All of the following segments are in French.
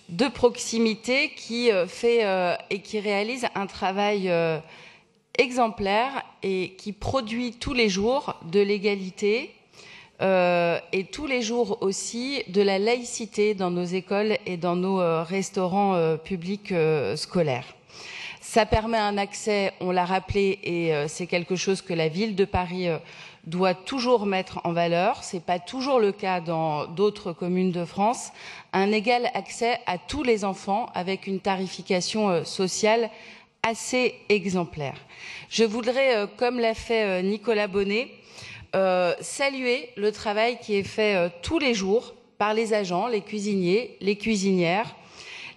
de proximité qui fait et qui réalise un travail exemplaire et qui produit tous les jours de l'égalité et tous les jours aussi de la laïcité dans nos écoles et dans nos restaurants publics scolaires. Ça permet un accès, on l'a rappelé, et c'est quelque chose que la ville de Paris doit toujours mettre en valeur, ce n'est pas toujours le cas dans d'autres communes de France, un égal accès à tous les enfants avec une tarification sociale assez exemplaire. Je voudrais, comme l'a fait Nicolas Bonnet, saluer le travail qui est fait tous les jours par les agents, les cuisiniers, les cuisinières,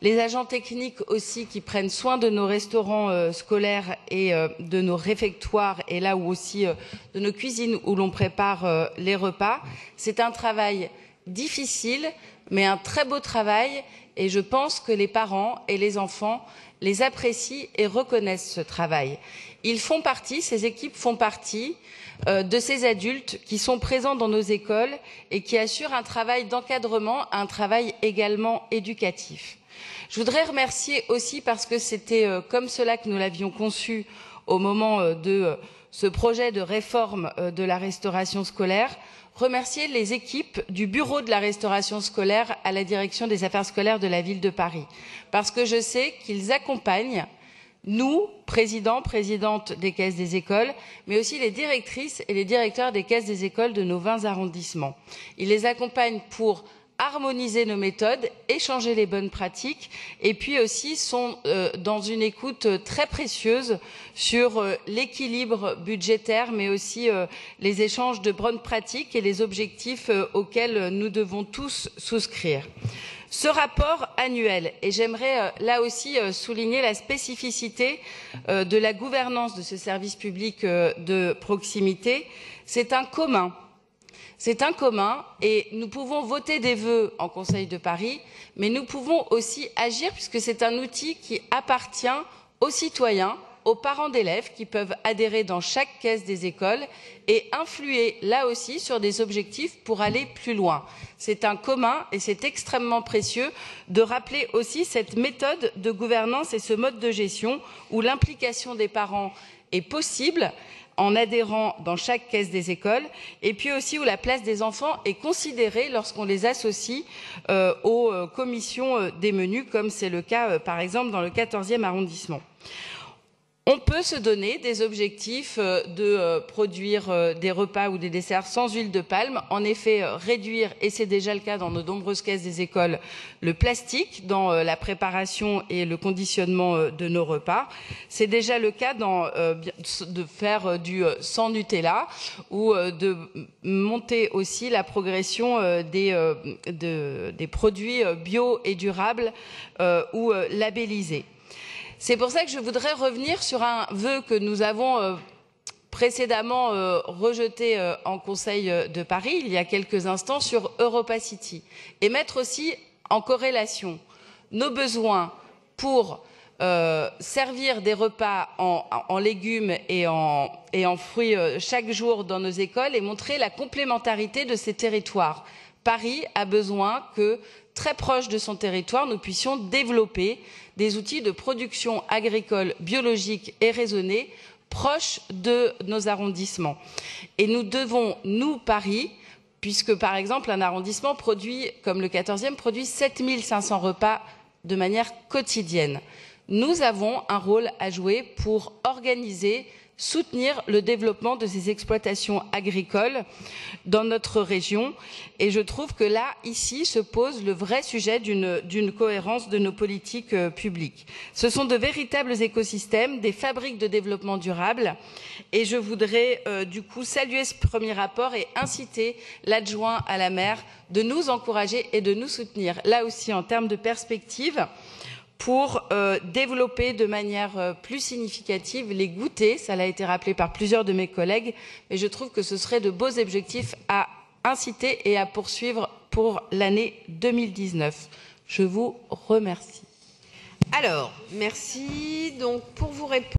les agents techniques aussi qui prennent soin de nos restaurants scolaires et de nos réfectoires et là où aussi de nos cuisines où l'on prépare les repas. C'est un travail difficile mais un très beau travail et je pense que les parents et les enfants les apprécient et reconnaissent ce travail. Ils font partie, ces équipes font partie de ces adultes qui sont présents dans nos écoles et qui assurent un travail d'encadrement, un travail également éducatif. Je voudrais remercier aussi, parce que c'était comme cela que nous l'avions conçu au moment de ce projet de réforme de la restauration scolaire, remercier les équipes du bureau de la restauration scolaire à la direction des affaires scolaires de la ville de Paris. Parce que je sais qu'ils accompagnent nous, présidents, présidentes des caisses des écoles, mais aussi les directrices et les directeurs des caisses des écoles de nos 20 arrondissements. Ils les accompagnent pour harmoniser nos méthodes, échanger les bonnes pratiques et puis aussi sont dans une écoute très précieuse sur l'équilibre budgétaire mais aussi les échanges de bonnes pratiques et les objectifs auxquels nous devons tous souscrire. Ce rapport annuel, et j'aimerais là aussi souligner la spécificité de la gouvernance de ce service public de proximité, c'est un commun. C'est un commun et nous pouvons voter des vœux en Conseil de Paris, mais nous pouvons aussi agir puisque c'est un outil qui appartient aux citoyens, aux parents d'élèves qui peuvent adhérer dans chaque caisse des écoles et influer là aussi sur des objectifs pour aller plus loin. C'est un commun et c'est extrêmement précieux de rappeler aussi cette méthode de gouvernance et ce mode de gestion où l'implication des parents est possible en adhérant dans chaque caisse des écoles, et puis aussi où la place des enfants est considérée lorsqu'on les associe aux commissions des menus, comme c'est le cas par exemple dans le 14e arrondissement. On peut se donner des objectifs de produire des repas ou des desserts sans huile de palme. En effet, réduire, et c'est déjà le cas dans nos nombreuses caisses des écoles, le plastique dans la préparation et le conditionnement de nos repas. C'est déjà le cas de faire du sans Nutella ou de monter aussi la progression des produits bio et durables ou labellisés. C'est pour ça que je voudrais revenir sur un vœu que nous avons précédemment rejeté en Conseil de Paris, il y a quelques instants, sur EuropaCity, et mettre aussi en corrélation nos besoins pour servir des repas en légumes et en fruits chaque jour dans nos écoles et montrer la complémentarité de ces territoires. Paris a besoin que, très proche de son territoire, nous puissions développer des outils de production agricole biologique et raisonnée proches de nos arrondissements. Et nous devons, nous, Paris, puisque par exemple un arrondissement produit, comme le 14e, produit 7500 repas de manière quotidienne. Nous avons un rôle à jouer pour organiser, soutenir le développement de ces exploitations agricoles dans notre région. Et je trouve que là, ici, se pose le vrai sujet d'une cohérence de nos politiques publiques. Ce sont de véritables écosystèmes, des fabriques de développement durable. Et je voudrais du coup saluer ce premier rapport et inciter l'adjoint à la maire de nous encourager et de nous soutenir, là aussi en termes de perspective, pour développer de manière plus significative les goûters. Ça a été rappelé par plusieurs de mes collègues, mais je trouve que ce serait de beaux objectifs à inciter et à poursuivre pour l'année 2019. Je vous remercie. Alors, merci. Donc, pour vous répondre.